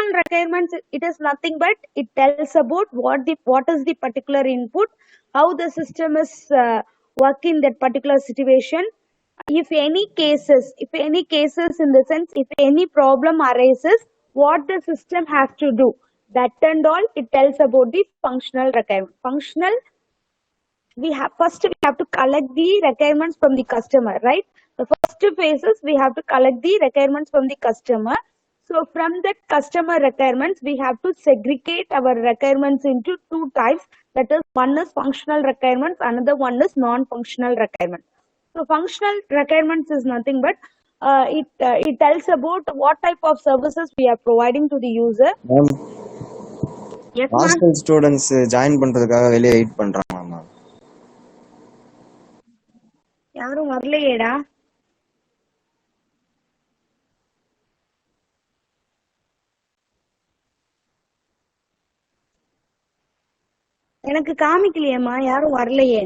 functional requirements, it is nothing but it tells about what is the particular input, how the system is working in that particular situation. If any cases in the sense, if any problem arises, what the system has to do, that and all it tells about the functional requirement. Functional, we have to collect the requirements from the customer, right? The first phase is we have to collect the requirements from the customer. So from that customer requirements, we have to segregate our requirements into two types. That is, one is functional requirements, another one is non-functional requirements. So functional requirements is nothing but it tells about what type of services we are providing to the user. Ma'am Yes, ma'am. Hostel students join பண்றதுக்காக வெளியே wait பண்றாங்க ma'am. யாரும் வரலையேடா. எனக்கு காமிக்கலையேம்மா, யாரும் வரலையே.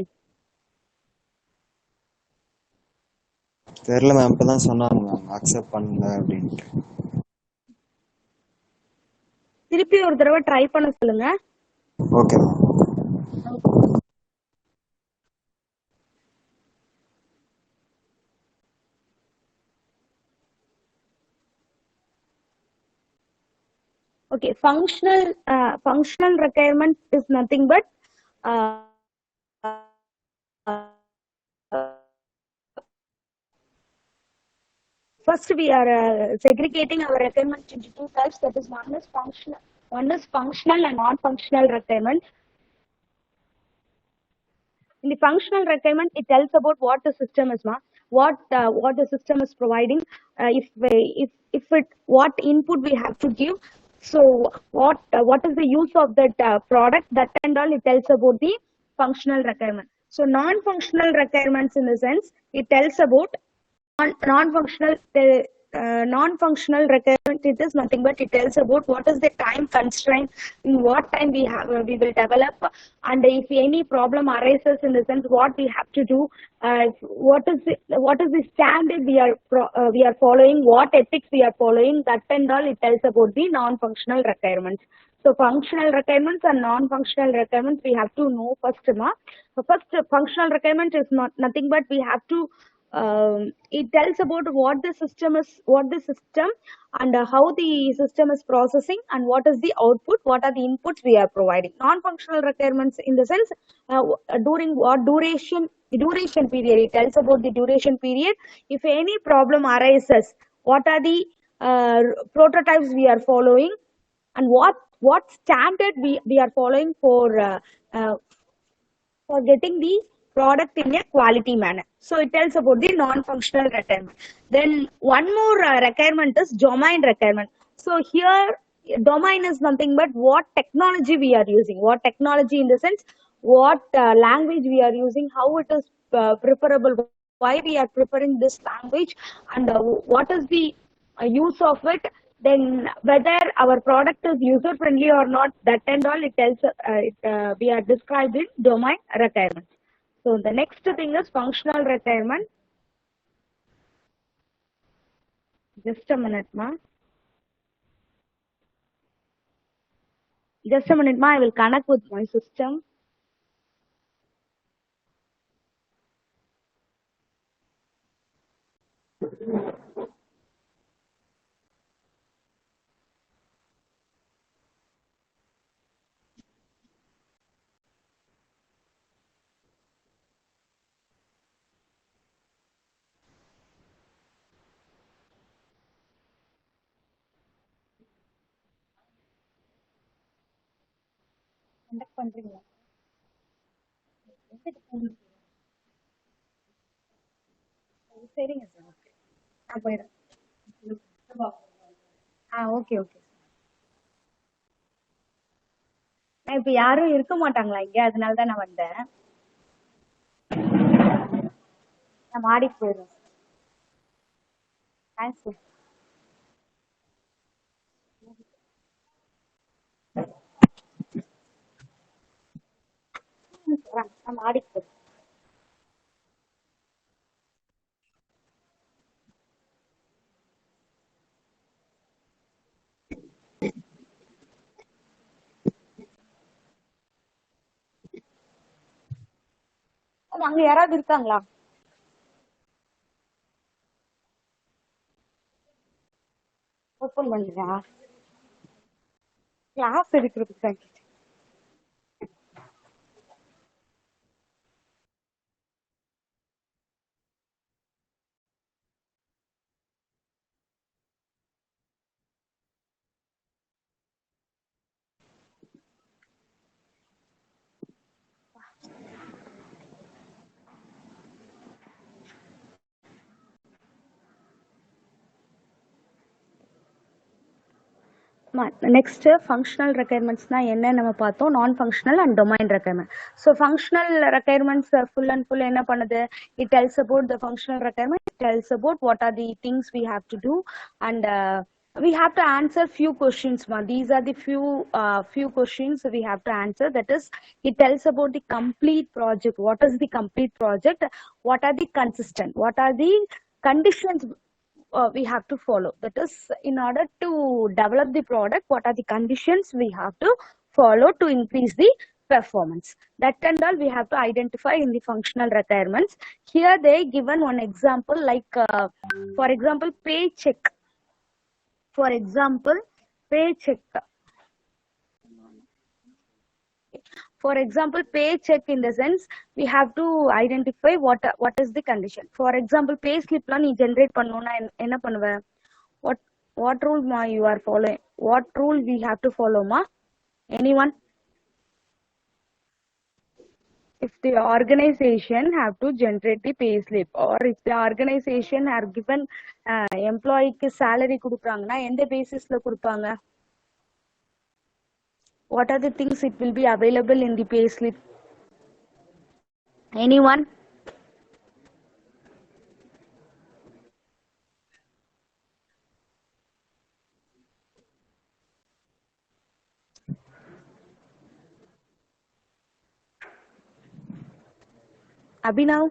தெரியல ma'am, இப்பதான் சொன்னாங்க மேம் அக்செப்ட் பண்ணல அப்படின்ட்டு. திருப்பி ஒரு தடவை ட்ரை பண்ண சொல்லுங்க. Okay ma'am. Okay, functional requirement is nothing but first we are segregating our requirements into two types. That is, one is functional and non-functional requirement. In the functional requirement, it tells about what the system is, what the system is providing, what input we have to give. So what is the use of that product, that and all it tells about the functional requirement. So non-functional requirements, in the sense, it tells about non-functional requirement. It is nothing but it tells about what is the time constraint, in what time we will develop, and if any problem arises, in the sense what we have to do, what is the standard we are following, what ethics we are following, that and all it tells about the non-functional requirements. So functional requirements and non-functional requirements we have to know first. So first, functional requirement is nothing but we have to it tells about what the system and how the system is processing, and what is the output, what are the inputs we are providing. Non-functional requirements, in the sense, during what duration period, it tells about the duration period. If any problem arises, what are the prototypes we are following, and what standard we are following for getting the product in a quality manner. So it tells about the non-functional requirement. Then one more requirement is domain requirement. So here, domain is nothing but what technology we are using. What technology, in the sense, what language we are using, how it is preferable, why we are preferring this language, and what is the use of it. Then whether our product is user friendly or not, that and all it tells we are described in domain requirements. So the next thing is functional requirement. Just a minute, ma. Just a minute, ma. I will connect with my system. Contact பண்றீங்களா? சரிங்க sir. Okay, நான் போயிடுறேன். Okay okay. நான் இப்ப யாரும் இருக்க மாட்டாங்களா இங்க, அதனால தான் நான் வந்தேன். நான் மாடிக்கு போயிடுறேன். Thanks sir. நான் மாடிக்கு போயிடுறேன். அங்க யாராவது இருக்காங்களா? ஓபன் பண்ணுறா கிளாஸ் எடுக்கிறதுக்கு தான் கேட்டேன். Next, functional requirements na enna nama பார்த்தோம், non functional and domain requirement. So functional requirements full and full enna பண்ணுது, it tells about the functional requirement, it tells about what are the things we have to do, and we have to answer few questions. These are the few questions we have to answer. That is, it tells about the complete project. What is the complete project? What are the consistent? What are the conditions we have to follow? That is, in order to develop the product, what are the conditions we have to follow to increase the performance? That and all we have to identify in the functional requirements. Here they given one example, like for example paycheck. For example paycheck. For example paycheck, in the sense we have to identify what is the condition. For example pay slip la nee generate பண்ணனும்னா என்ன பண்ணுவ? what rule ma you are following? What rule we have to follow ma? Anyone? If the organization have to generate the pay slip, or if the organization have given employee க்கு salary குடுக்குறாங்கன்னா எந்த பேசிஸ்ல குடுப்பாங்க? What are the things it will be available in the pay slip? Anyone? Abhinav?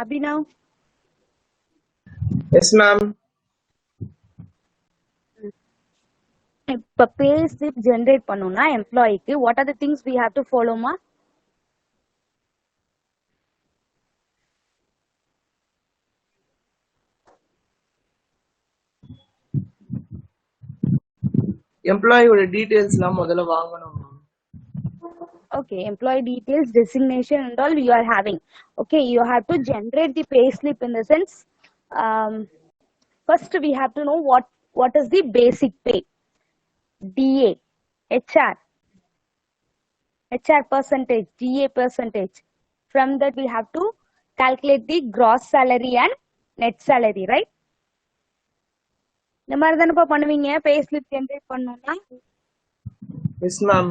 Abhinav? Yes, ma'am. இப்ப pay slip generate பண்ணனும்னா எம்ப்ளாயிக்கு what are the things we have to follow ma? Employee ஓட டீடைல்ஸ்லாம் முதல்ல வாங்கணும். Okay, employee details, designation and all you are having. Okay, you have to generate the pay slip, in the sense first we have to know what is the basic pay, DA, HR percentage, DA percentage. From that we have to calculate the gross salary and net salary, right? இந்த மாதிரி தானப்பா பண்ணுவீங்க pay slip generate பண்ணனும்னா? Yes, ma'am.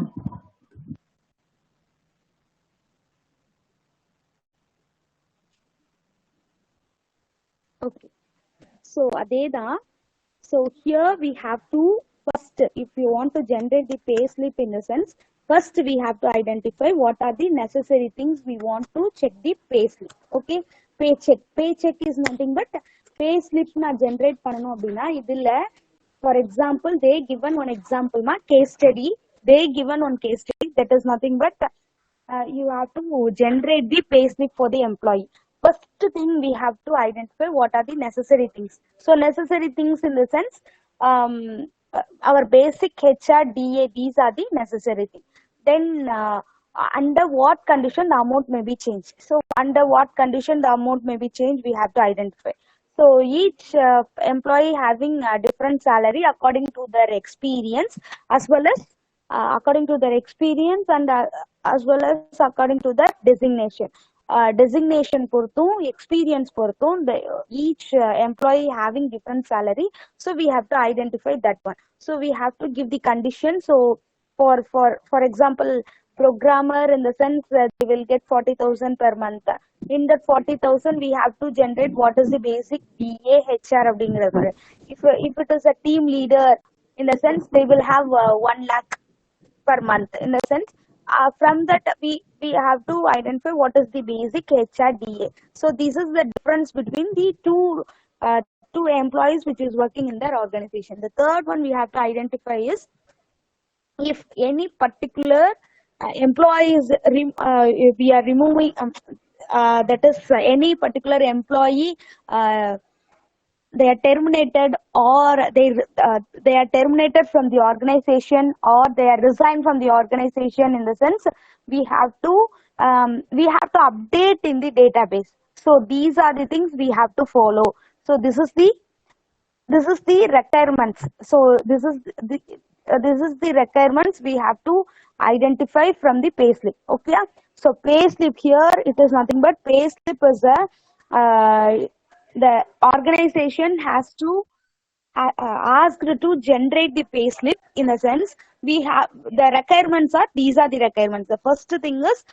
Okay, so adeda. So here we have to, first if you want to generate the pay slip, in the sense first we have to identify what are the necessary things we want to check the pay slip. Okay, paycheck is nothing but pay slip na generate பண்ணனும் அப்படினா இதுல for example they given one example ma case study. They given one case study, that is nothing but you have to generate the pay slip for the employee. First thing we have to identify what are the necessary things. So necessary things, in the sense our basic HR, DA, these are the necessary things. Then under what condition the amount may be changed. So under what condition the amount may be changed, we have to identify. So each employee having a different salary according to their experience, as well as according to their experience, and as well as according to their designation. Designation பொறுத்தும் experience பொறுத்தும் each employee having different salary, so we have to identify that one. So we have to give the condition. So for example programmer, in the sense that they will get 40,000 per month. In that 40,000 we have to generate what is the basic DA, HR அப்படிங்கிறது. If it is a team leader, in the sense they will have 1 lakh per month. In the sense from that we have to identify what is the basic HR, DA. So this is the difference between the two employees which is working in their organization. The third one we have to identify is if any particular employee is we are removing that is any particular employee they are terminated, or they are terminated from the organization, or they are resigned from the organization. In the sense, we have to update in the database. So these are the things we have to follow. So this is the requirements. So this is the requirements we have to identify from the payslip. Okay. So payslip here, it is nothing but payslip is a the organization has to asked to generate the payslip. In a sense, we have the requirements are these are the requirements. The first thing is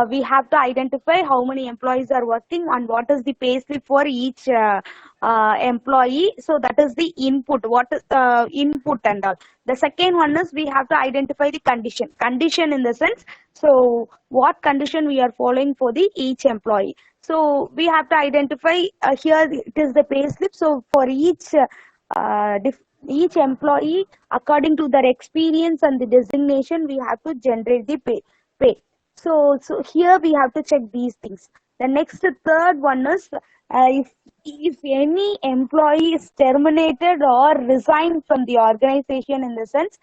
we have to identify how many employees are working and what is the payslip for each employee. So that is the input. What is input and all. The second one is we have to identify the condition. Condition in the sense, so what condition we are following for the each employee. So we have to identify here it is the payslip. So for each employee according to their experience and the designation, we have to generate the pay. So here we have to check these things. The next third one is if any employee is terminated or resigned from the organization. In the sense,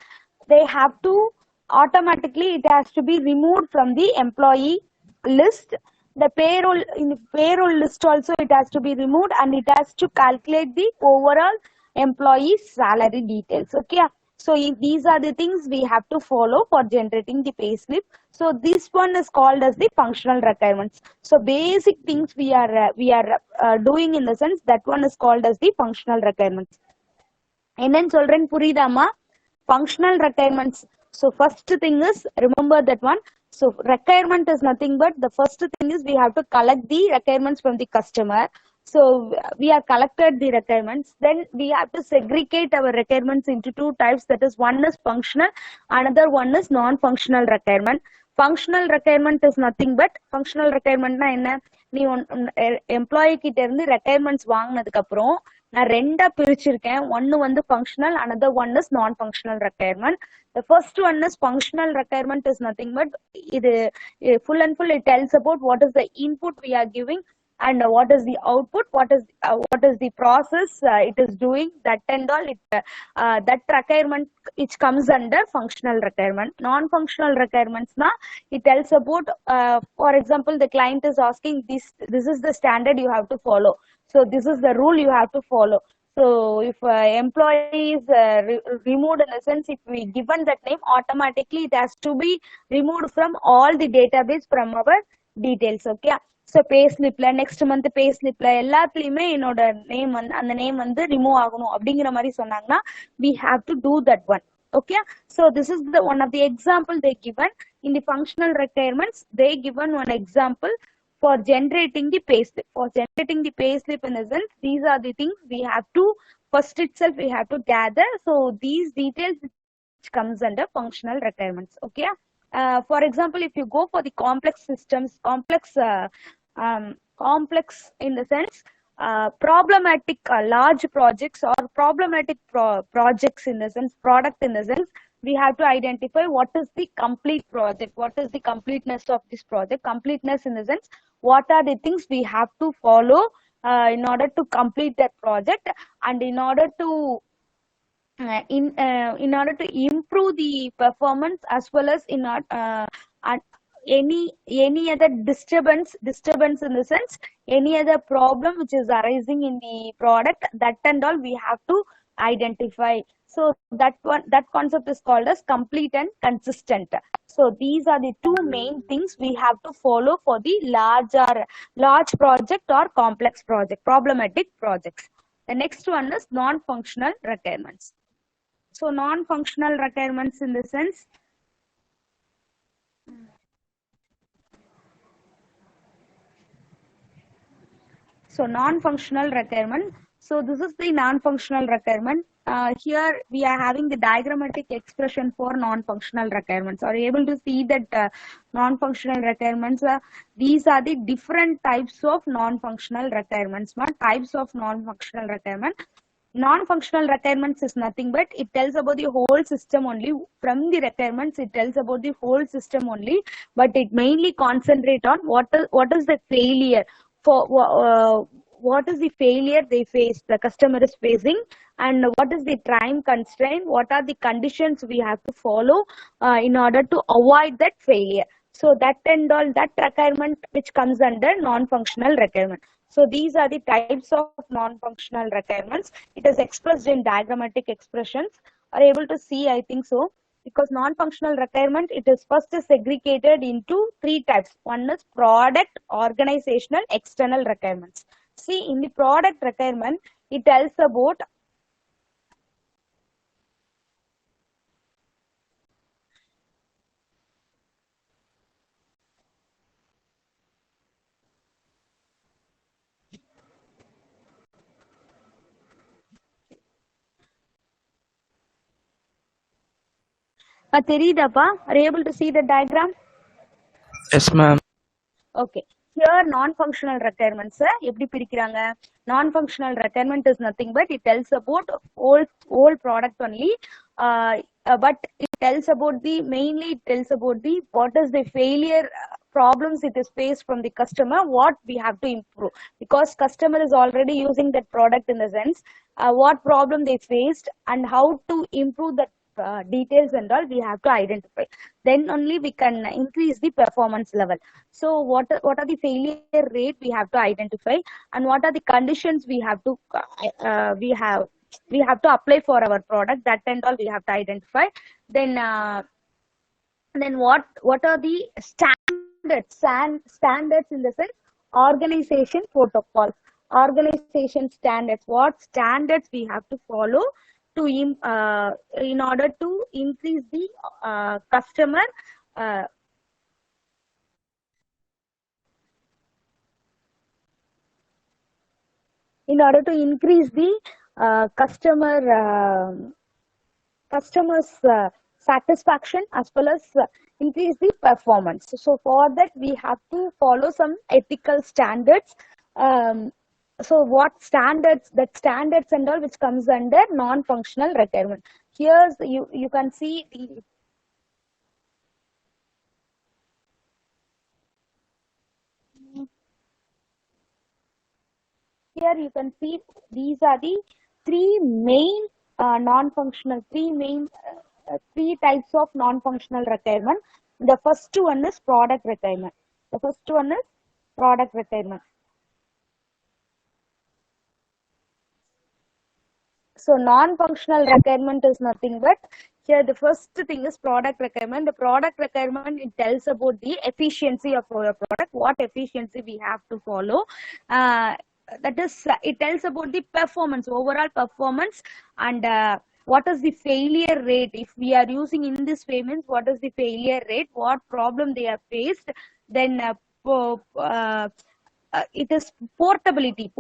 they have to automatically, it has to be removed from the employee list. The payroll list also, it has to be removed, and it has to calculate the overall employee salary details. Okay. So these are the things we have to follow for generating the payslip. So this one is called as the functional requirements. So basic things we are doing. In the sense, that one is called as the functional requirements. என்னன்னு சொல்றேன்னு புரியுதாமா? Functional requirements. So first thing is, remember that one. So requirement is nothing but, the first thing is we have to collect the requirements from the customer. So we have collected the requirements. Then we have to segregate our requirements into two types. That is, one is functional, another one is non-functional requirement. Functional requirement is nothing but, functional requirement na enna, நீ employee கிட்ட இருந்து requirements வாங்கினதுக்கு அப்புறம் நான் ரெண்டா பிரிச்சிருக்கேன். ஒன்னு வந்து functional, another one is non-functional requirement. The first one is functional requirement is nothing but, இது full and full it tells about what is the input we are giving and what is the output, what is the process it is doing, that and all. That requirement which comes under functional requirement. Non-functional requirements na, it tells about for example, the client is asking this is the standard you have to follow, so this is the rule you have to follow. So if employee is removed, in the sense, if we given that name, automatically it has to be removed from all the database from our details. Okay. So pay slipல next month pay slipல எல்லாத்துலயுமே என்னோட name வந்து, அந்த name வந்து remove ஆகணும் அப்படிங்கிற மாதிரி சொன்னாங்கன்னா, we have to do that one. Okay. So this is the one of the example they given in the functional requirements. They given one example for generating the payslip. For generating the payslip, in the sense, these are the things we have to first itself we have to gather. So these details which comes under functional requirements. Okay. For example, if you go for the complex systems, complex in the sense, problematic large projects or problematic projects, in the sense, product, in the sense, we have to identify what is the complete project, what is the completeness of this project. Completeness in the sense, what are the things we have to follow in order to complete that project, and in order to in order to improve the performance, as well as in any other disturbance in the sense, any other problem which is arising in the product, that and all we have to identify. So that concept is called as complete and consistent. So these are the two main things we have to follow for the large project or complex project, problematic projects. The next one is non-functional requirements. So non-functional requirements in the sense, so non-functional requirement. So this is the non-functional requirement. Here we are having the diagrammatic expression for non-functional requirements. Are you able to see that non-functional requirements? These are the different types of non-functional requirements. Types of non-functional requirement. Non-functional requirements is nothing but it tells about the whole system only. From the requirements, it tells about the whole system only, but it mainly concentrate on what is the failure for what is the failure they face, the customer is facing, and what is the time constraint, what are the conditions we have to follow in order to avoid that failure. So that and all, that requirement which comes under non-functional requirement. So these are the types of non-functional requirements. It is expressed in diagrammatic expressions. Are able to see? I think so. Because non-functional requirement, it is first segregated into three types. One is product, organizational, external requirements. See, in the product requirement, it tells about தெரியுதாப்பா? Are you able to see the diagram? Yes, ma'am. Okay. Here non-functional requirements எப்படி பிரிக்கிறாங்க? Non-functional requirement is nothing but it tells about whole product only. But it tells about the mainly it tells about the what is the failure problems it is faced from the customer, what we have to improve, because customer is already using that product in the sense what problem they faced and how to improve that details and all we have to identify. Then only we can increase the performance level. So what are the failure rate we have to identify, and what are the conditions we have to we have to apply for our product, that and all we have to identify. Then what are the standards in the sense organization protocols, organization standards, what standards we have to follow to in order to increase the customer in order to increase the customers satisfaction as well as increase the performance. So for that we have to follow some ethical standards. So what standards, that standards and all which comes under non-functional requirement. Here's you can see the here you can see these are the three main three types of non-functional requirement. The first one is product requirement. The first one is product requirement. So non-functional requirement is nothing but here the first thing is product requirement. The product requirement, it tells about the efficiency of our product, what efficiency we have to follow. That is, it tells about the performance, overall performance, and what is the failure rate. If we are using in this payments, what is the failure rate, what problem they have faced. Then it is portability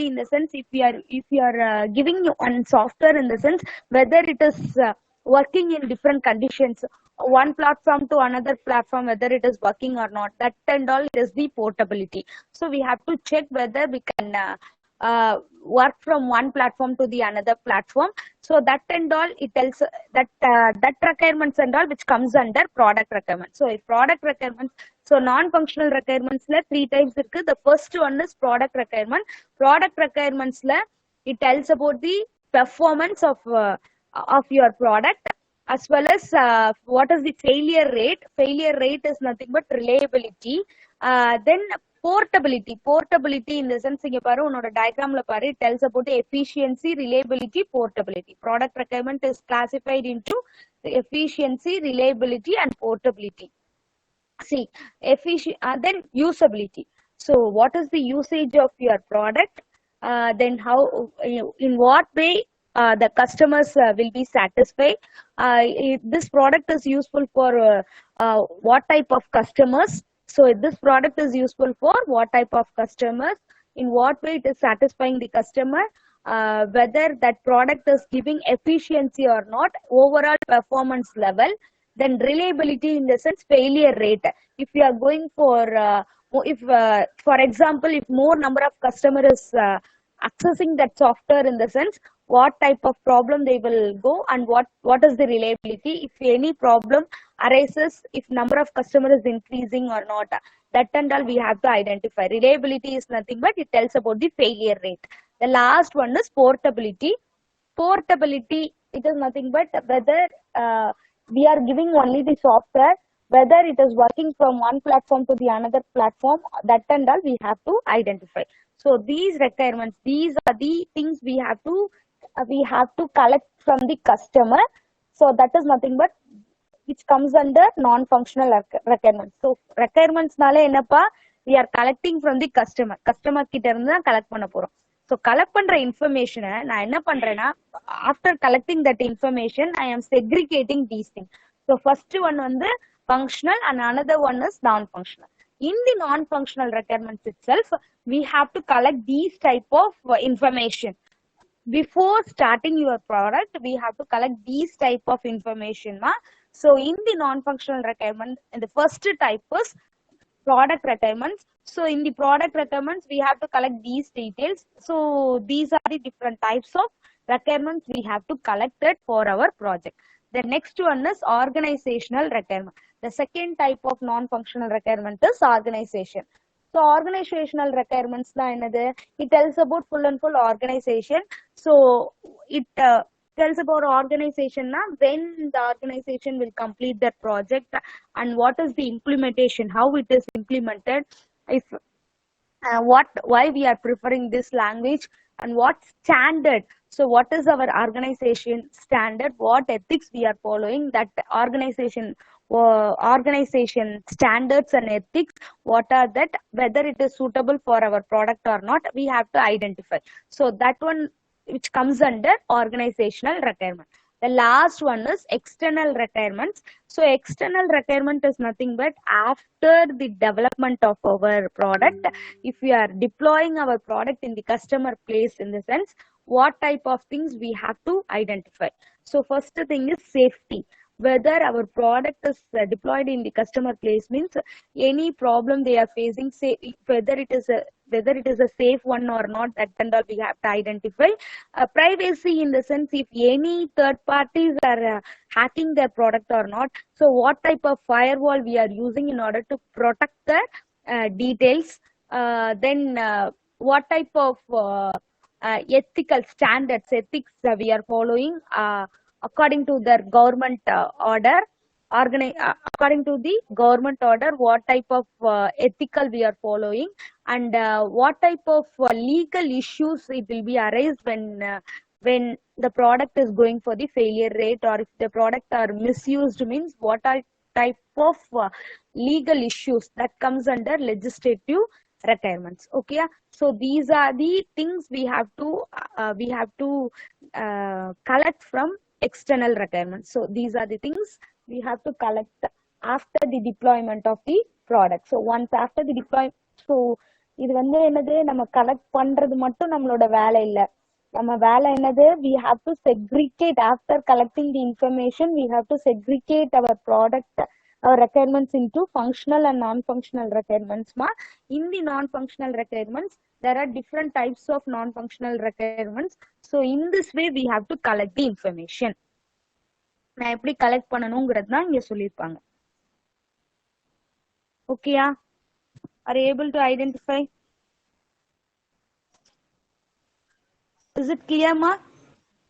in the sense if you are giving one software in the sense whether it is working in different conditions, one platform to another platform, whether it is working or not, that and all is the portability. So we have to check whether we can work from one platform to the another platform. So that and all it tells that that requirements and all which comes under product requirements. So if product requirements, so non-functional requirements la three types irukku. The first one is product requirement. Product requirements la it tells about the performance of your product as well as what is the failure rate. Failure rate is nothing but reliability. Then portability in the sense இங்க பாரு உன்னோட diagramல பாரு it tells about the efficiency, reliability, portability. Product requirement is classified into efficiency, reliability and portability. See, then usability. So what is the usage of your product? Then how, in what way the customers will be satisfied. This product is useful for what type of customers. So this product is useful for what type of customers, in what way it is satisfying the customer, whether that product is giving efficiency or not, overall performance level. Then reliability in the sense failure rate. If you are going for for example, if more number of customers accessing that software in the sense what type of problem they will go, and what is the reliability. If any problem arises, if number of customers is increasing or not, that and all we have to identify. Reliability is nothing but it tells about the failure rate. The last one is portability. Portability, it is nothing but whether we are giving only the software, whether it is working from one platform to the another platform, that and all we have to identify. So these requirements, these are the things we have to collect from the customer. So that is nothing but which comes under non-functional requirements. So requirements nale enapa, we are collecting from the customer கிட்ட இருந்து தான் collect பண்ண போறோம். So collect பண்ற information நான் என்ன பண்றேன்னா, after collecting that information I am segregating these things. So first one வந்து functional and another one is non-functional. In the non-functional requirements itself, we have to collect these type of information. Before starting your product, we have to collect these type of information. So in the non-functional requirement, the first type is product requirements. So in the product requirements, we have to collect these details. So these are the different types of requirements we have to collect it for our project. The next one is organizational requirement. The second type of non-functional requirement is organization. So organizational requirements, it tells about full and full organization. So it tells about organization when the organization will complete that project, and what is the implementation, how it is implemented, if why we are preferring this language, and what standard. So what is our organization standard, what ethics we are following, that organization standards and ethics, what are that, whether it is suitable for our product or not, we have to identify. So that one which comes under organizational requirement. The last one is external requirements. So external requirement is nothing but after the development of our product, if we are deploying our product in the customer place, in the sense, what type of things we have to identify. So first thing is safety. Whether our product is deployed in the customer place means any problem they are facing, say whether it is a safe one or not, that and all we have to identify. Privacy, in the sense, if any third parties are hacking their product or not, so what type of firewall we are using in order to protect the details. Then what type of ethical standards, ethics we are following according to the government order. According to the government order, what type of ethical we are following, and what type of legal issues it will be arise when the product is going for the failure rate, or if the product are misused, means what are type of legal issues that comes under legislative requirements. Okay, so these are the things we have to collect from external requirements. So these are the things we have to collect after the deployment of the product. So once after the deployment, so இது வந்து என்னது, நம்ம collect பண்றது மட்டும் நம்மளோட வேலை இல்ல. நம்ம வேலை என்னது, we have to segregate. After collecting the information, we have to segregate our product, our requirements into functional and non-functional requirements. In the non-functional requirements, there are different types of non-functional requirements. So in this way, we have to collect the information. நான் எப்படி collect பண்ணணுங்கிறது தான் இங்க சொல்லியிருப்பாங்க. ஓகேயா? Are you able to identify? Is it clear, ma?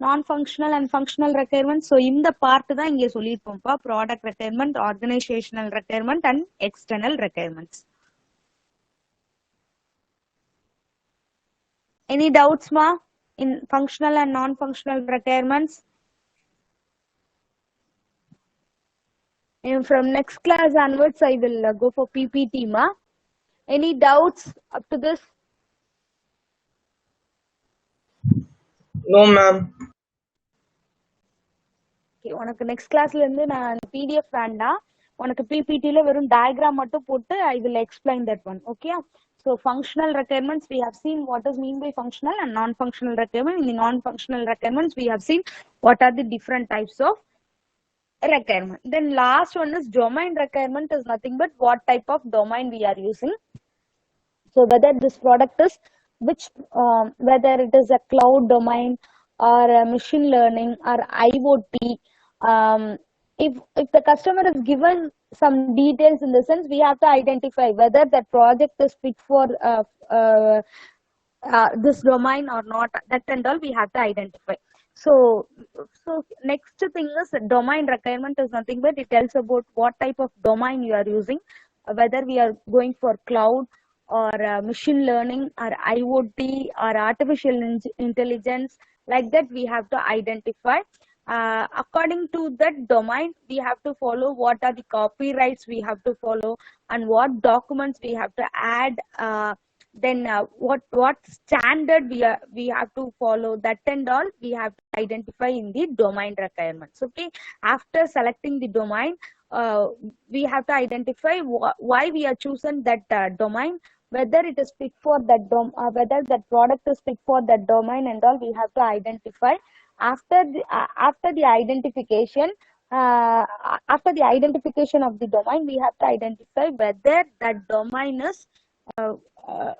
Non-functional and functional requirements. So இந்த part தான் இங்க சொல்லியிருப்போம்ப்பா. Product requirement, organizational requirement and external requirements. Any doubts, ma, in functional and non-functional requirements? And from next class onwards, I will go for PPT, ma. Any doubts up to this? No, ma'am. Okay, உனக்கு next classல இருந்து நான் PDF வேண்டாம், உனக்கு PPTல வெறும் diagram மட்டும் போட்டு I will explain that one. Okay, so functional requirements, we have seen what is mean by functional and non-functional requirement. In the non-functional requirements, we have seen what are the different types of requirement. Then last one is domain requirement, is nothing but what type of domain we are using. So whether this product is whether it is a cloud domain, or machine learning or IoT. Um, if the customer is given some details, in the sense we have to identify whether that project is fit for this domain or not. That and all we have to identify. So, so next thing is domain requirement is nothing but it tells about what type of domain you are using, whether we are going for cloud or machine learning or IoT or artificial intelligence. Like that, we have to identify. According to that domain, we have to follow what are the copyrights we have to follow and what documents we have to add. Then what standard we have to follow, that and all we have to identify in the domain requirements. Okay, after selecting the domain, we have to identify why we are chosen that domain, whether it is fit for that whether that product is fit for that domain and all we have to identify. After the identification, after the identification of the domain, we have to identify whether that domain is uh, uh,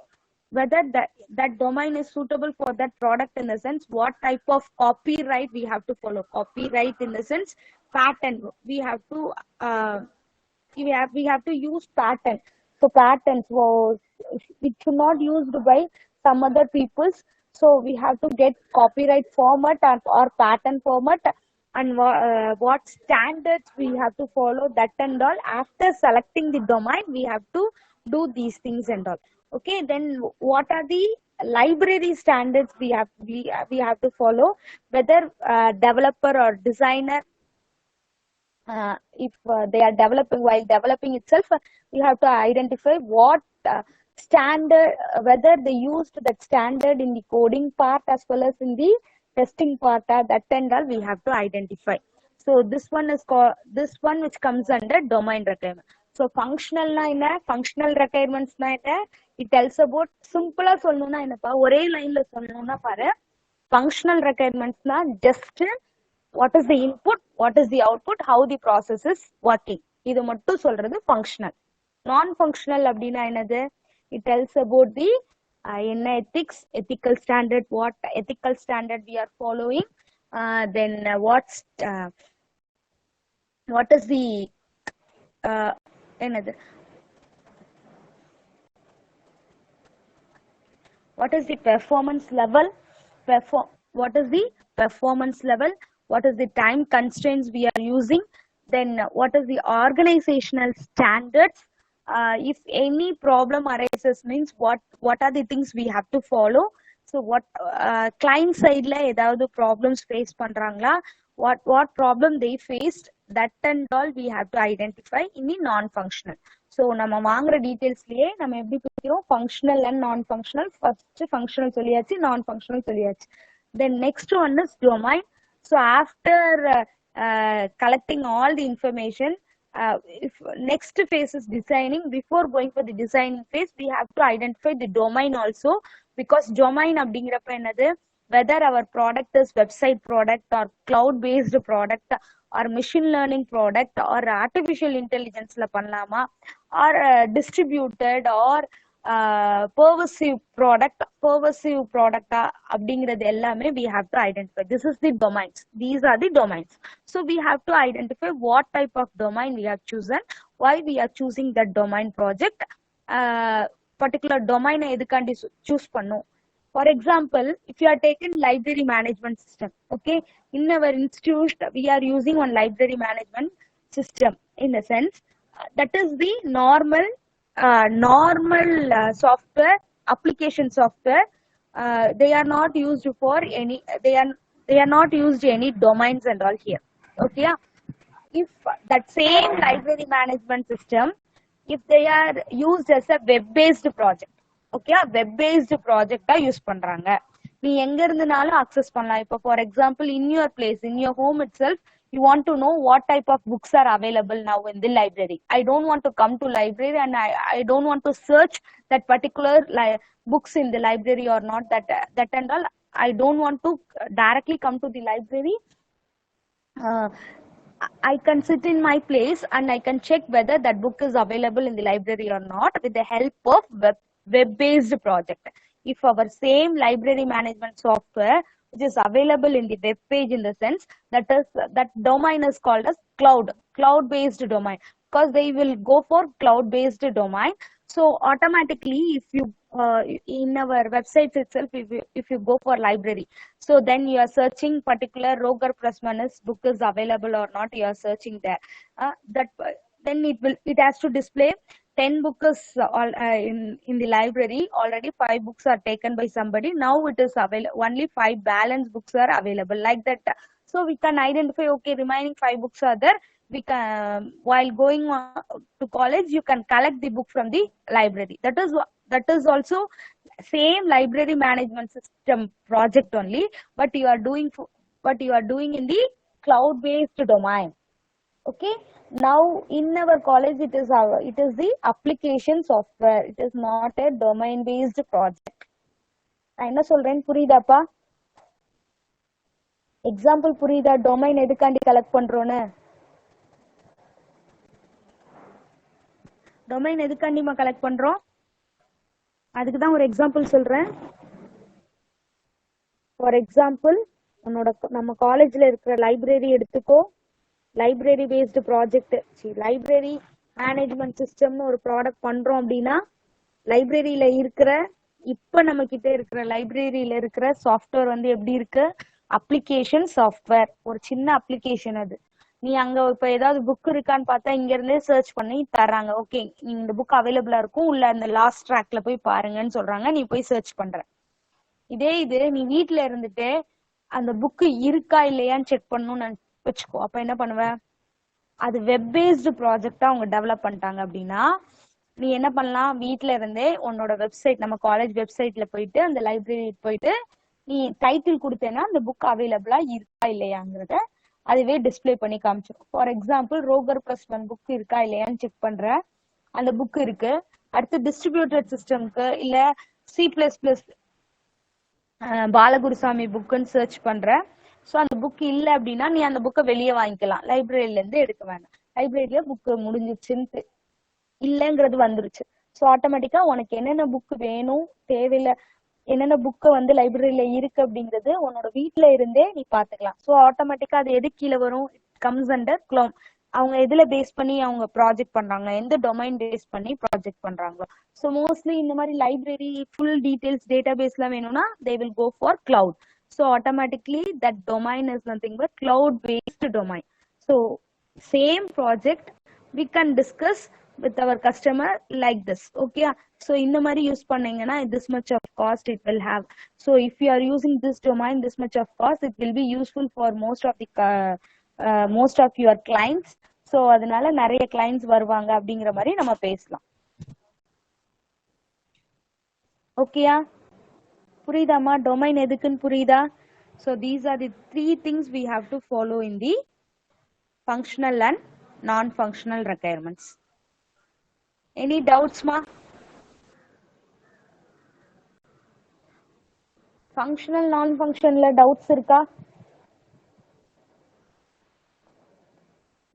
whether that domain is suitable for that product, in the sense what type of copyright we have to follow. Copyright in the sense patent. We have to we have to use patent. So patents, it should not used by some other peoples. So we have to get copyright format or patent format, and what standards we have to follow, that and all. After selecting the domain, we have to do these things and all. Okay, then what are the library standards we have to follow, whether developer or designer, if they are developing, while developing itself, we have to identify what standard, whether they used that standard in the coding part as well as in the testing part, that and all we have to identify. So this one is called, this one which comes under domain requirement. So functional na enna, functional requirements na enna, it tells about, simple ah சொல்லணும்னா என்னப்பா, ஒரே லைன்ல சொல்லணும்னா பாரு, functional requirements na just what is the input, what is the output, how the process is working. இது மட்டும் சொல்றது functional. Non functional அப்படின்னா என்னது? It tells about the என்ன ethics, ethical standard, what ethical standard we are following, then what is the என்னது, what is the performance level, what is the performance level, what is the time constraints we are using, then what is the organizational standards, if any problem arises, means what are the things we have to follow. So what client side la edavadhu problems face பண்றாங்களா, what problem they faced, that and all we have to identify in the non functional. So நம்ம வாங்குற டீடைல்ஸ்லயே நம்ம எப்படி பிரிக்கிறோம், functional and non functional. First functional சொல்லியாச்சு, non functional சொல்லியாச்சு. Then next one is domain. So after collecting all the information, if next phase is designing, before going for the designing phase, we have to identify the domain also, because domain அப்படிங்கிறப்ப என்னது, whether our product is website product or cloud based product or machine learning product or artificial intelligence la பண்ணலாமா, or distributed or pervasive product அப்படிங்கிறது எல்லாமே we have to identify. This is the domains, these are the domains. So we have to identify what type of domain we have chosen, why we are choosing that domain project, particular domain எதுக்காண்டி choose பண்ணும். For example, if you are taken library management system, okay, in our institute we are using one library management system, in the sense that is the normal software, application software. They are not used for any, they are not used any domains and all here. Okay, if that same library management system, if they are used as a web based project, okay, web based project use பண்றாங்க, நீ எங்க இருந்துனாலும் access பண்ணலாம். இப்போ for example, in your place, in your home itself, you want to know what type of books are available now in the library. I don't want to come to library and I don't want to search that particular books in the library or not, that and all. I don't want to directly come to the library. I can sit in my place and I can check whether that book is available in the library or not with the help of web based project. if our same library management software which is available in the web page, in the sense that is that domain is called as cloud based domain, because they will go for cloud based domain. So automatically, if you in our websites itself, if you go for library, so then you are searching particular Roger Pressman's book is available or not, you are searching there. That then it has to display 10 books all in the library. Already 5 books are taken by somebody. Now it is available, only 5 balance books are available, like that. So we can identify, okay, remaining 5 books are there. We can, while going to college, you can collect the book from the library. That is also same library management system project only, but you are doing in the cloud based domain. Okay, now in our college it is the application software, it is not a domain based project. நான் என்ன சொல்றேன் புரியுதாப்பா? Example புரியுதா? Domain எதுக்காண்டி collect பண்றோன்னு? Domain எதுக்காண்டிமா collect பண்றோம்? அதுக்கு தான் ஒரு எக்ஸாம்பிள் சொல்றேன். ஃபார் எக்ஸாம்பிள், நம்ம காலேஜ்ல இருக்கிற லைப்ரரி எடுத்துக்கோ. Library based project, library management சிஸ்டம்னு ஒரு ப்ராடக்ட் பண்றோம் அப்படின்னா, லைப்ரரியில இருக்கிற இப்ப நம்ம கிட்ட இருக்கிற லைப்ரரியில இருக்கிற சாஃப்ட்வேர் வந்து எப்படி இருக்கு? அப்ளிகேஷன் சாஃப்ட்வேர், ஒரு சின்ன அப்ளிகேஷன். அது நீ அங்க இப்ப ஏதாவது புக் இருக்கான்னு பார்த்தா இங்க இருந்தே சர்ச் பண்ணி தர்றாங்க. ஓகே, நீங்க இந்த புக் அவைலபிளா இருக்கும், உள்ள அந்த லாஸ்ட் ட்ராக்ல போய் பாருங்கன்னு சொல்றாங்க. நீ போய் சர்ச் பண்ற. இதே இது நீ வீட்டுல இருந்துட்டு அந்த புக் இருக்கா இல்லையான்னு செக் பண்ணணும்னு வச்சுக்கோ. அப்ப என்ன பண்ணுவ? அது வெப் பேஸ்டு ப்ராஜெக்டா அவங்க டெவலப் பண்ணிட்டாங்க அப்படின்னா, நீ என்ன பண்ணலாம்? வீட்டுல இருந்தே உன்னோட வெப்சைட், நம்ம காலேஜ் வெப்சைட்ல போயிட்டு அந்த லைப்ரரி போயிட்டு நீ டைட்டில் கொடுத்தேன்னா அந்த புக் அவைலபிளா இருக்கா இல்லையாங்கிறத அதுவே டிஸ்பிளே பண்ணி காமிச்சிடும். ஃபார் எக்ஸாம்பிள், ரோகர் பிரஸ்மன் புக் இருக்கா இல்லையான்னு செக் பண்ற. அந்த புக் இருக்கு. அடுத்து டிஸ்ட்ரிபியூட்டட் சிஸ்டம்க்கு இல்ல C++ பாலகுருசாமி புக்குன்னு சர்ச் பண்ற. ஸோ அந்த புக் இல்லை அப்படின்னா நீ அந்த புக்கை வெளியே வாங்கிக்கலாம், லைப்ரரியில இருந்து எடுக்க வேண்டாம். லைப்ரரியில புக்கு முடிஞ்சிச்சுன்னு இல்லைங்கிறது வந்துருச்சு. ஸோ ஆட்டோமேட்டிக்கா உனக்கு என்னென்ன புக் வேணும், தேவையில்லை, என்னென்ன புக்கு வந்து லைப்ரரியில இருக்கு அப்படிங்கிறது உன்னோட வீட்டுல இருந்தே நீ பாத்துக்கலாம். ஸோ ஆட்டோமேட்டிக்கா அது எது கீழே வரும்? Comes under cloud. அவங்க எதுல பேஸ் பண்ணி அவங்க ப்ராஜெக்ட் பண்றாங்க, எந்த டொமைன் பேஸ் பண்ணி ப்ராஜெக்ட் பண்றாங்களோ. ஸோ மோஸ்ட்லி இந்த மாதிரி லைப்ரரி ஃபுல் டீடைல்ஸ் டேட்டா பேஸ்லாம் வேணும்னா they will go for cloud. So automatically that domain is nothing but cloud based domain. So same project we can discuss with our customer like this. Okay, so in the mari use panningana this much of cost it will have. So if you are using this domain, this much of cost, it will be useful for most of your clients. So adanal nariya clients varuvanga abingra mari nama pesalam. Okay ya, purida ma domain edukun purida? So these are the 3 things we have to follow in the functional and non-functional requirements. Any doubts ma? Functional non-functional doubts irka?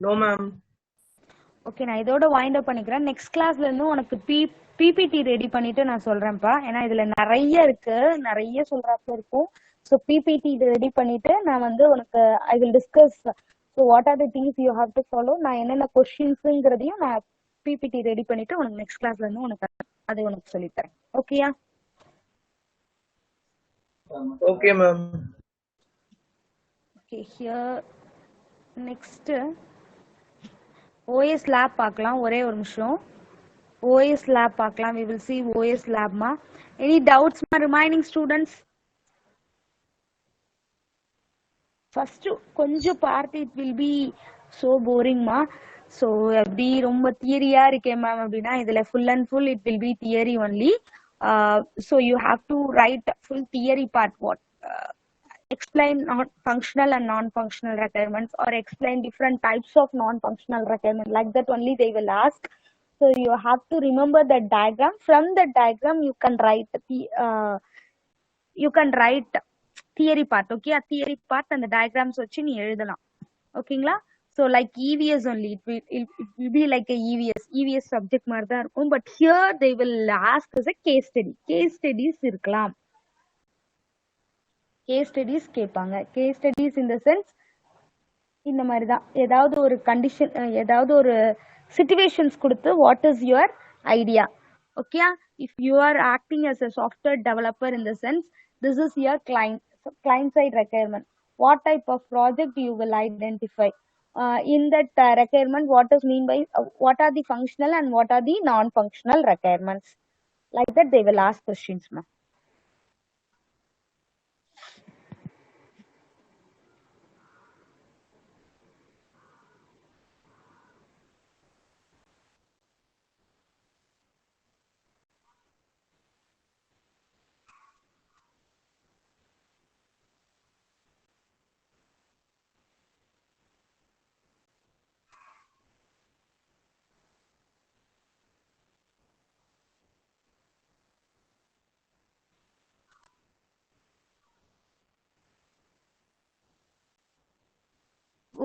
No ma'am. Okay, நான் இதோட wind up பண்ணிக்கிறேன். Next கிளாஸ்ல இருந்து உனக்கு PPT ready பண்ணிட்டு நான் சொல்றேன்ப்பா. ஏன்னா இதுல நிறைய இருக்கு, நிறைய சொல்றாப்ப இருக்கும். ஸோ பிபிடி ரெடி பண்ணிட்டு நான் வந்து உனக்கு I will discuss. So what are the things you have to follow, நான் என்னென்ன கொஸ்டின்ஸுங்கிறதையும் நான் பிபிடி ரெடி பண்ணிட்டு உனக்கு நெக்ஸ்ட் கிளாஸ்ல இருந்து உனக்கு அதை உனக்கு சொல்லித்தரேன். ஓகேயா? Okay ma'am. Okay, here next OS lab பார்க்கலாம். ஒரே ஒரு நிமிஷம். OS lab பார்க்கலாம். We will see OS lab ma. Any doubts ma remaining students? First கொஞ்சம் part it will be so boring ma. So அப்படி ரொம்ப தியரியா இருக்கே மேம் அப்படின்னா இதுல full and full it will be theory only. So you have to write full theory part. What explain functional and non-functional requirements, or explain different types of non-functional requirements, like that only they will ask. So you have to remember the diagram. From the diagram you can write theory part. Okay, theory part and the diagrams வச்சு நீ எழுதலாம். ஓகேங்களா? So like EVS only, it will be like a EVS subject மாதிரி தான் இருக்கும். But here they will ask as a case study. Case studies இருக்கலாம். Case studies கேட்பாங்க. Case studies in the sense இந்த மாதிரி தான் ஏதாவது ஒரு கண்டிஷன், ஏதாவது ஒரு situations கொடுத்து what is your idea. Okay, if you are acting as a software developer in the sense, this is your client side requirement. What type of project you will identify. In that requirement, what is mean by what are the functional and what are the non-functional requirements. Like that, they will ask questions, ma'am.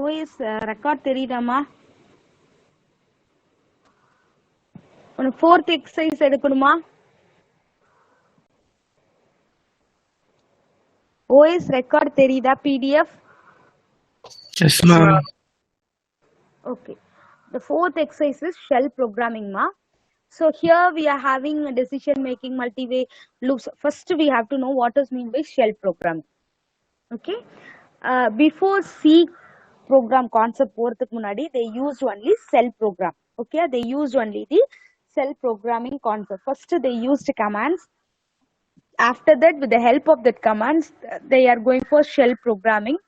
OS record தெரியுதாமா? உனக்கு fourth exercise எடுக்கணுமா? OS record தெரியுதா PDF? Yes, ma'am. Okay. The fourth exercise is shell programming, ma. So here we are having a decision making multi-way loops. First we have to know what is mean by shell programming. Okay. Before C program concept போறதுக்கு முன்னாடி they used only cell program. Okay, they used only the cell programming concept. First they used commands. After that, with the help of that commands, they are going for shell programming.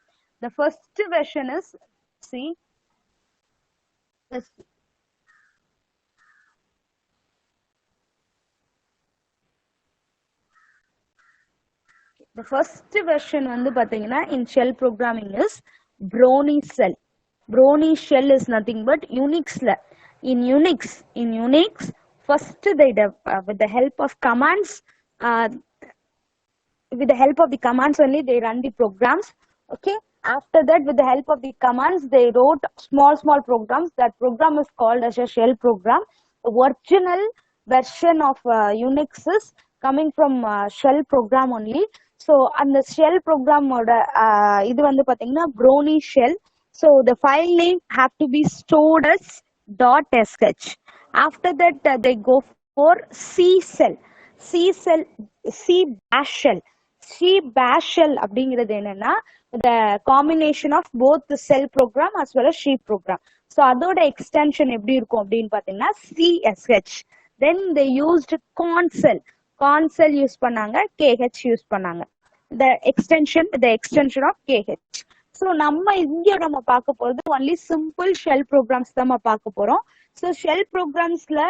The first version is C. The first version வந்து பாத்தீங்கன்னா in shell programming is Brownie shell. Brownie shell is nothing but Unix. In Unix, first they with the help of commands, with the help of the commands only they run the programs. Okay. After that, with the help of the commands, they wrote small programs. That program is called as a shell program. The original version of Unix is coming from shell program only. So and the shell program இது வந்து பாத்தீங்கன்னா Brownie shell. So the file name have to be stored as .sh. After that they go for C shell. C bash shell. C bash shell அப்படிங்கிறது என்னன்னா the combination of both the shell program as well as C program. So அதோட extension எப்படி இருக்கும் அப்படின்னு பாத்தீங்கன்னா CSH. Then they used console use பண்ணாங்க, KH use பண்ணாங்க. The extension of KH. So நம்ம பார்க்க போறது only simple shell programs தான் பார்க்க போறோம். So shell programsல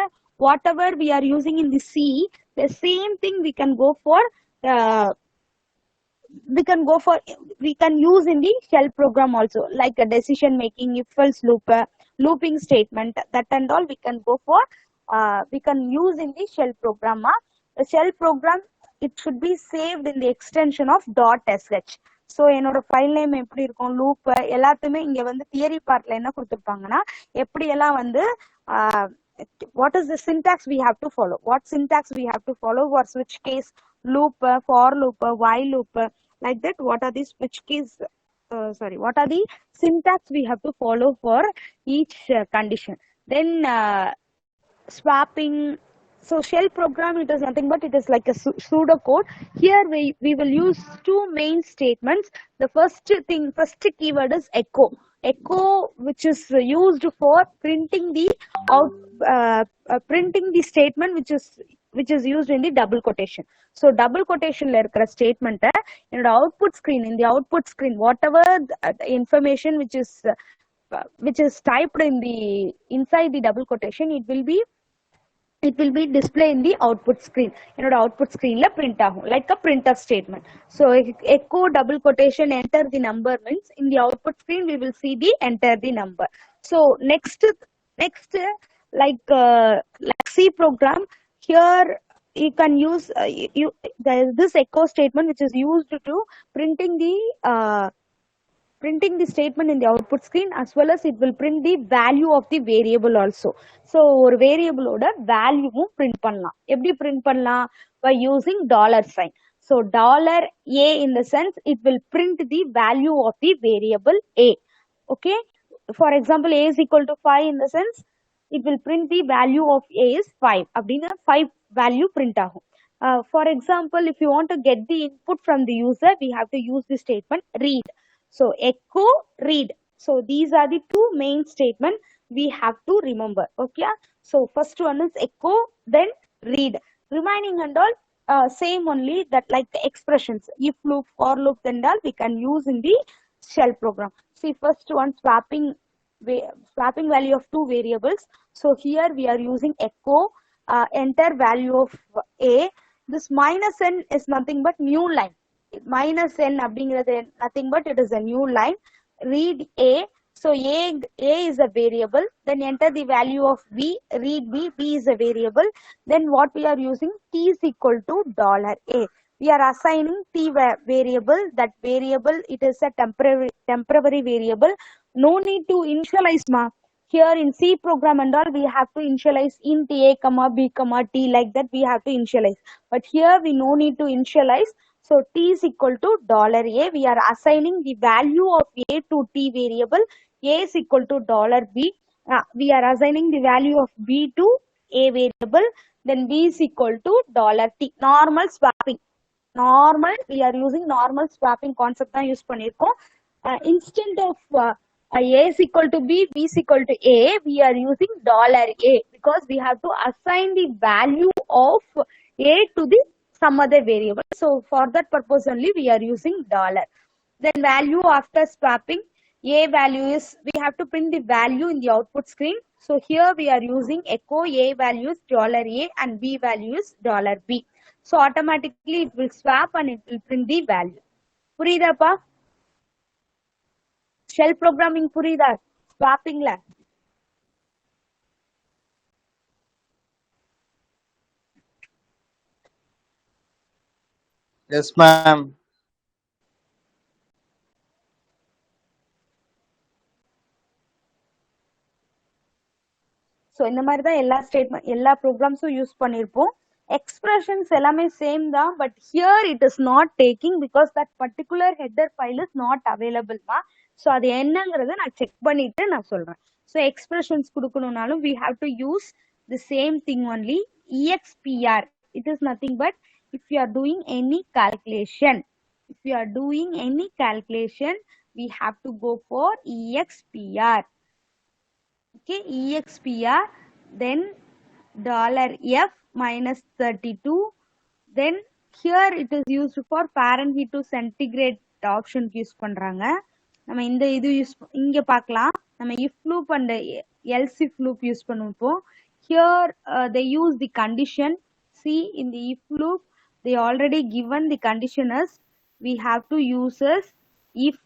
whatever we are using in the C, the same thing we can use in the shell program also, like a decision making, if else loop, looping statement, that and all we can go for, we can use in the shell program. The shell program, it should be saved in the extension of .sh. So என்னோட file name எப்படி இருக்கும், loop எல்லாத்தையுமே இங்க வந்து theory பார்ட்ல என்ன கொடுத்திருப்பாங்கன்னா எப்படி எல்லாம் வந்து what is the syntax we have to follow, what syntax we have to follow for switch case, loop, for loop, while loop, like that. What are the switch case, what are the syntax we have to follow for each condition. Then swapping. So shell program, it is nothing but it is like a pseudo code. Here we will use two main statements. The first keyword is echo, which is used for printing the printing the statement which is used in the double quotation. So double quotation la irukra statement in the output screen, whatever the information which is typed in the inside the double quotation, it will be displayed in the output screen. என்னோட output screen la print ஆகும், like a printer statement. So echo double quotation enter the number means in the output screen we will see the enter the number. So next like C program, here you can use there is this echo statement which is used to printing the printing the statement in the output screen as well as it will print the value of the variable also. So ஒரு variable ஓட value print பண்ணலாம். எப்படி print பண்ணலாம்? By using dollar sign. So dollar a in the sense it will print the value of the variable a. Okay. For example, a is equal to 5 in the sense it will print the value of a is 5. அப்படின்னா 5 value print ஆகும். For example, if you want to get the input from the user, we have to use the statement read. So echo read. So these are the two main statements we have to remember. Okay. So first one is echo, then read. Remaining and all same only, that like the expressions, if loop, for loop, and all we can use in the shell program. See, first one swapping value of two variables. So here we are using echo enter value of a. This minus n is nothing but new line. Minus n அப்படிங்கிறது nothing but it is a new line. Read a. So a is a variable. Then enter the value of b. Read b. B is a variable. Then what we are using? T is equal to $a. We are assigning t variable. That variable, it is a temporary variable. No need to initialize ma. Here in C program and all, we have to initialize int a comma b comma t, like that we have to initialize. But here we no need to initialize. So t is equal to $a. We are assigning the value of a to t variable. A is equal to $b. We are assigning the value of b to a variable. Then b is equal to $t. Normal swapping. Normal, we are using normal swapping concept தான் use பண்ணிருக்கோம். Instead of a is equal to b, b is equal to a, we are using $a because we have to assign the value of a to the some other variable. So for that purpose only we are using $. Then value after swapping, a value is, we have to print the value in the output screen. So here we are using echo a value is $a and b value is $b. So automatically it will swap and it will print the value. புரியுதாப்பா? Shell programming புரியுதா? Swapping la. Yes, ma'am. So இந்த மாதிரி தான் எல்லா statement எல்லா ப்ரோக்ராம்ஸும் use பண்ணிருப்போம். Expressions எல்லாமே same தான், but here it is not taking because that particular header file is not available ma. So அது என்னங்கறத நான் செக் பண்ணிட்டு நான் சொல்றேன். So expressions கொடுக்கணும்னாலும் we have to use the same thing only, expr. It is nothing but if you are doing any calculation, we have to go for expr. Okay, expr, then $f minus 32. Then here it is used for Fahrenheit to centigrade option use பண்றாங்க. நம்ம இந்த இது use இங்க பார்க்கலாம். நம்ம if loop and else if loop use பண்ணுவோம். Here they use the condition. See, in the if loop they already given the condition as we have to use as if.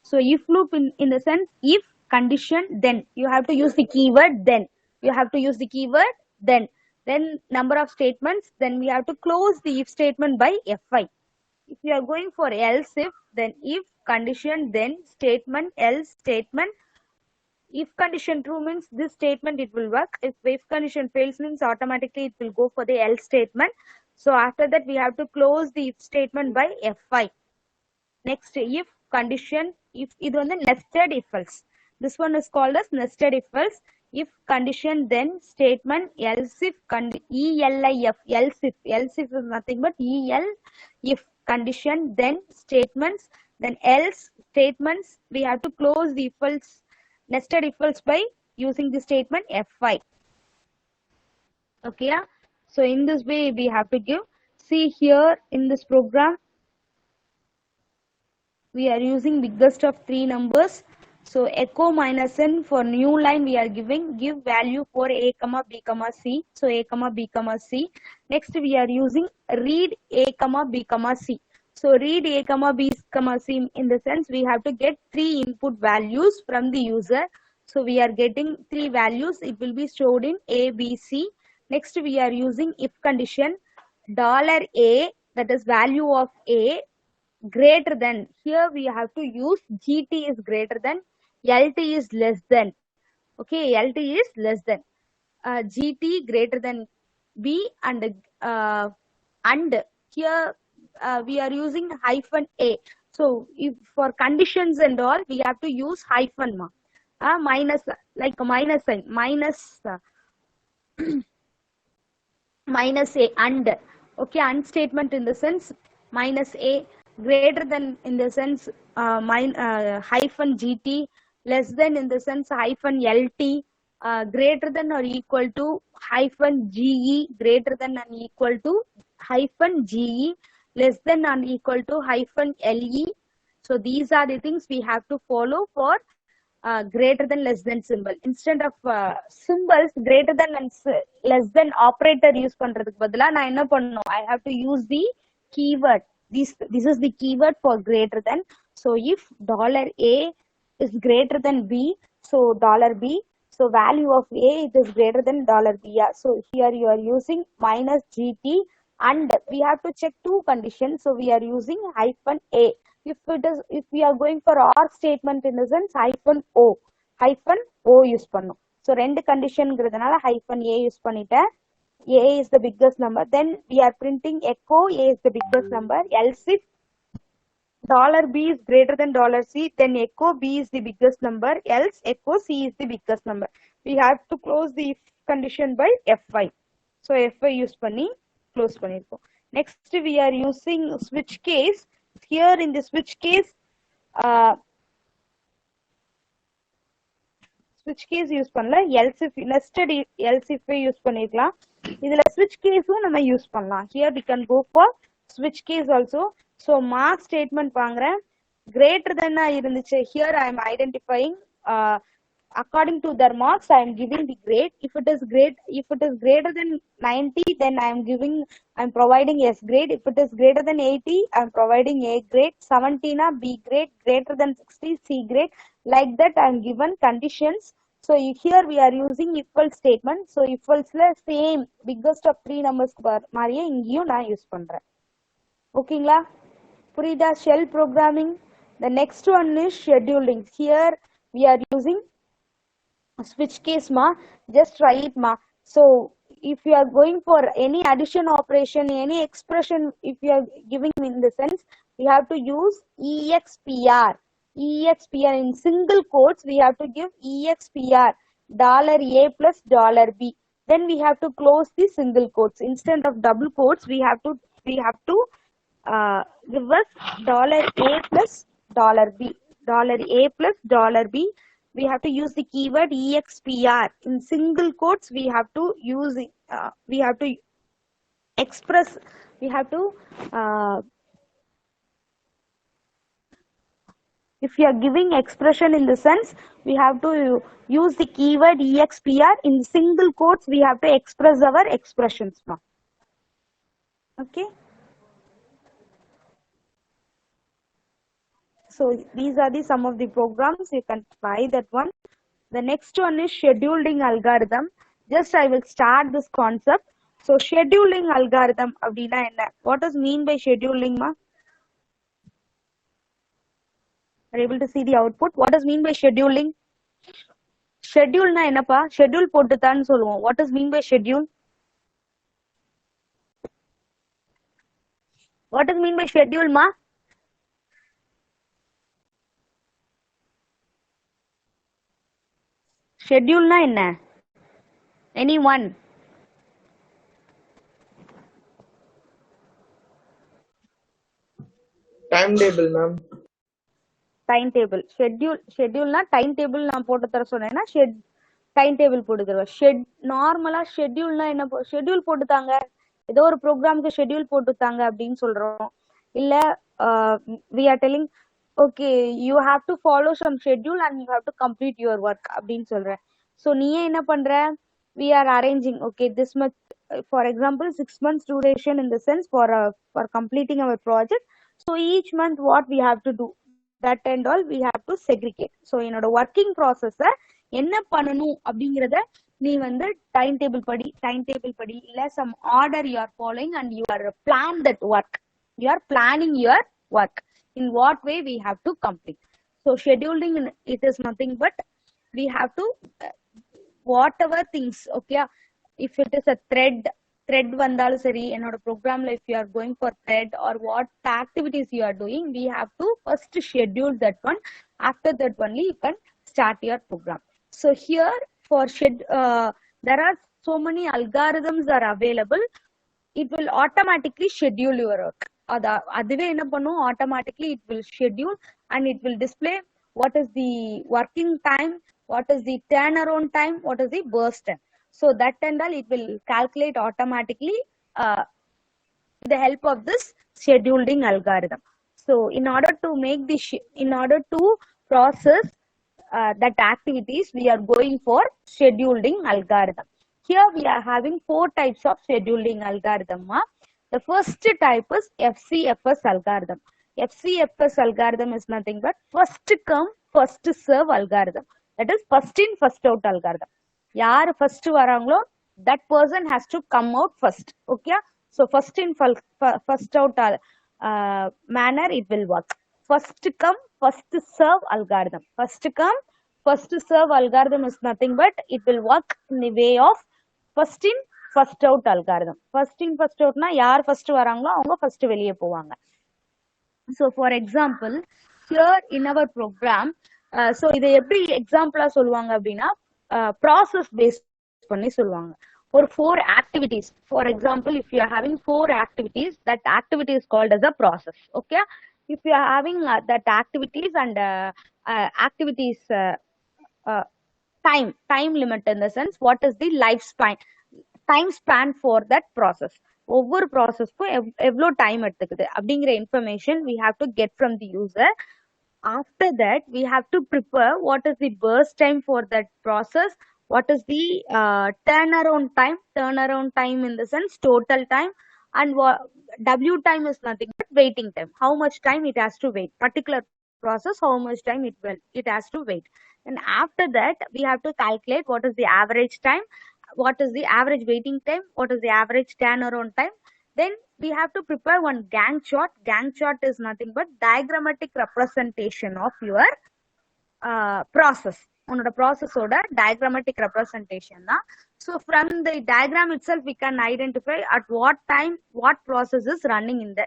So if loop in the sense if condition then you have to use the keyword then. You have to use the keyword then number of statements, then we have to close the if statement by fi. If you are going for else if, then if condition then statement else statement. If condition true means this statement it will work. If condition fails means automatically it will go for the else statement. So after that we have to close the if statement by fi. Next, if condition, if இது வந்து nested if else. This one is called as nested if else. If condition then statement else if elif, else if is nothing but if condition then statements, then else statements. We have to close the if else, nested if else by using the statement fi. Okay, so in this way we have to give. See here in this program we are using biggest of 3 numbers. So echo minus n for new line we are giving, give value for a comma b comma c. So a comma b comma c. Next we are using read a comma b comma c. So read a comma b comma c in the sense we have to get 3 input values from the user. So we are getting 3 values. It will be stored in a, b, c. Next we are using if condition $a, that is value of a. greater than, here we have to use GT is greater than, LT is less than. Okay, LT is less than, GT greater than B, uh, and here we are using hyphen A. So if for conditions and all we have to use hyphen ma, minus, like a minus sign, minus minus A, and okay, and statement in the sense minus A, greater than in the sense hyphen GT, less than in the sense hyphen LT, greater than or equal to hyphen GE, greater than and equal to hyphen GE, less than and equal to hyphen LE. So these are the things we have to follow for greater than less than symbol. Instead of symbols greater than and less than operator use பண்றதுக்கு பதிலா நான் என்ன பண்ணணும், I have to use the keyword. This is the keyword for greater than. So if $A is greater than B, so $B, so value of A, it is greater than $B. Yeah. So here you are using minus GT, and we have to check two conditions. So we are using hyphen A. If we are going for or statement in the sense hyphen O use பண்ணும். So ரெண்டு கண்டிஷன்ங்கிறதுனால hyphen A use பண்ணிட்டேன். A is the biggest number. Then we are printing echo A is the biggest number. Else if $B is greater than $C, then echo B is the biggest number. Else echo C is the biggest number. We have to close the if condition by F5. So F5 use பண்ணி close பண்ணிருக்கோம். Next we are using switch case. Here in the switch case use பண்ணல, else if nested else if use பண்ணிக்கலாம். இதுல switch case நம்ம use பண்ணலாம். Here we can go for switch case also. So mark statement வாங்குறேன், greater than இருந்துச்சு. Here I am identifying according to their marks I am giving the grade. If it is greater than 90, then I am providing S grade. If it is greater than 80, I am providing A grade. 70 na B grade, greater than 60 C grade. Like that I am given conditions. So here we are using equal statement. So equals same biggest of three numbers மாதிரியே இங்கேயும் நான் use பண்றேன். ஓகேங்களா, புரியுதா? Shell programming. The next one is scheduling. Here we are using switch case ma, just try it ma. So if you are going for any addition operation, any expression, if you are giving in the sense, we have to use EXPR in single quotes. We have to give EXPR $A plus $B. Then we have to close the single quotes. Instead of double quotes, we have to give us $A plus $B. $A plus $B. We have to use the keyword EXPR. In single quotes, we have to use it, we have to express, we have to, if you are giving expression in the sense, we have to use the keyword EXPR. In single quotes, we have to express our expressions. Okay. So these are some of the programs. You can try that one. The next one is scheduling algorithm. Just I will start this concept. So scheduling algorithm அப்படினா என்ன? What does mean by scheduling ma? Are you able to see the output? What does mean by scheduling? Schedule na என்னப்பா? Schedule போட்டுதான்னு சொல்லுவோம். What does mean by schedule? What does mean by schedule ma? Schedule na என்ன? Anyone? Timetable ma'am. Timetable. Schedule na timetable நான் போட்டு தர சொன்னேன்னா timetable போட்டு தருவேன். நார்மலா schedule na என்ன? schedule போட்டுதாங்க, ஏதோ ஒரு ப்ரோக்ராமுக்கு schedule போட்டுதாங்க அப்படின்னு சொல்றோம். இல்ல we are telling okay, you have to follow some schedule and you have to complete your work அப்படின்னு சொல்றேன். So நீ என்ன பண்ற? We are arranging, okay, this much, for example 6 months duration in the sense for completing our project. So each month what we have to do, that and all we have to segregate. So என்னோட working process என்ன பண்ணணும் அப்படிங்கறத நீ வந்து timetable படி இல்ல some order you are following and you are plan that work. You are planning your work. in what way we have to complete. So scheduling, it is nothing but we have to whatever things, okay, if it is a thread வந்தாலும் சரி என்னோட ப்ரோக்ராம்ல if you are going for thread or what activities you are doing, we have to first schedule that one. After that only you can start your program. So here for there are so many algorithms are available. It will automatically schedule your work. அதுவே என்ன பண்ணும், automatically it will schedule and it will display what is the working time, what is the turnaround time, what is the burst time. So that and all it will calculate automatically with the help of this scheduling algorithm. So in order to make the in order to process that activities, we are going for scheduling algorithm. Here we are having 4 types of scheduling algorithm. The first type is FCFS algorithm. FCFS algorithm is nothing but first come first serve algorithm. That is first in first out algorithm. யார் first வராங்களோ that person has to come out first. Okay, so first in first out manner it will work. First come first serve algorithm. First come first serve algorithm is nothing but it will work in the way of first in first out algorithm. First in first out na யார் first வராங்களோ அவங்க first வெளியே போவாங்க. So for example, here in our program, so இதை எப்படி எக்ஸாம்பிளா சொல்லுவாங்க அப்படின்னா process based பண்ணி சொல்லுவாங்க. For 4 activities, for example, if you are having 4 activities, that activity is called as a process. Okay, if you are having that activities and activities time limit, in the sense what is the time span for that process, ஒவ்வொரு ப்ராசஸ்க்கும் எவ்வளோ time எடுத்துக்குது அப்படிங்கிற information we have to get from the user. After that, we have to prepare what is the burst time for that process, what is the turnaround time in the sense total time, and W time is nothing but waiting time, how much time it has to wait, particular process how much time it has to wait. And after that, we have to calculate what is the average time, what is the average waiting time, what is the average turnaround time. Then we have to prepare one Gantt chart. Gantt chart is nothing but diagrammatic representation of your process. உன்னோட ப்ராசஸோட diagrammatic representation தான். So from the diagram itself we can identify at what time what process is running in the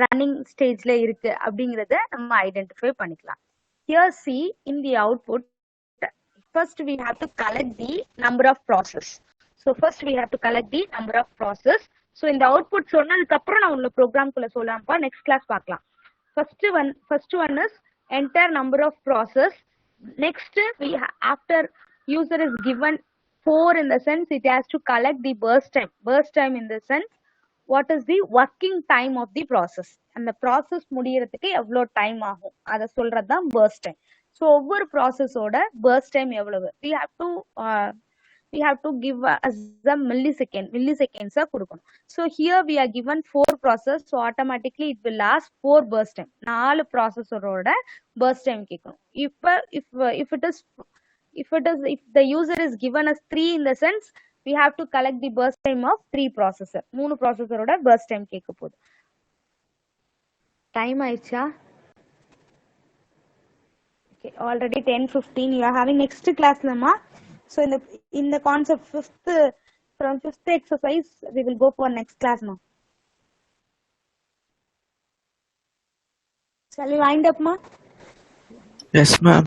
running stageல இருக்கு அப்படிங்கறத நம்ம identify பண்ணிக்கலாம். Here see in the output, first we have to collect the number of process. So first we have to collect the number of process. So in the output சொன்னதுக்கு அப்புறம் நான் உள்ள program குள்ள சொல்லலாம்ப்பா, next class பார்க்கலாம். first one is enter number of process. Next we after user is given 4, in the sense it has to collect the burst time in the sense what is the working time of the process, and the process முடியறதுக்கு எவ்வளவு time ஆகும் அத சொல்றது தான் burst time. So ஒவ்வொரு ப்ராசஸோட burst time எவ்வளவு we have to give as a milliseconds கொடுக்கணும். So here we are given 4 process, so automatically it will last 4 burst time. 4 processoroட burst time கேட்கணும். If the user is given as 3, in the sense we have to collect the burst time of 3 processor. 3 processoroட burst time கேட்க போகுது. Time ஆயிடுச்சா? Okay, already 10:15. You are having next class lama. So in the concept from 5th exercise we will go for next class now. Shall we wind up ma? Yes, ma'am.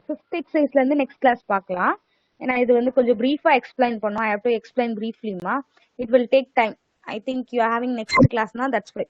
5th exercise la irundhu next class பார்க்கலாம். ஏன்னா இது வந்து கொஞ்சம் பிரீஃபா explain பண்ணோம். I have to explain briefly ma. It will take time. I think you are having next class na, that's why.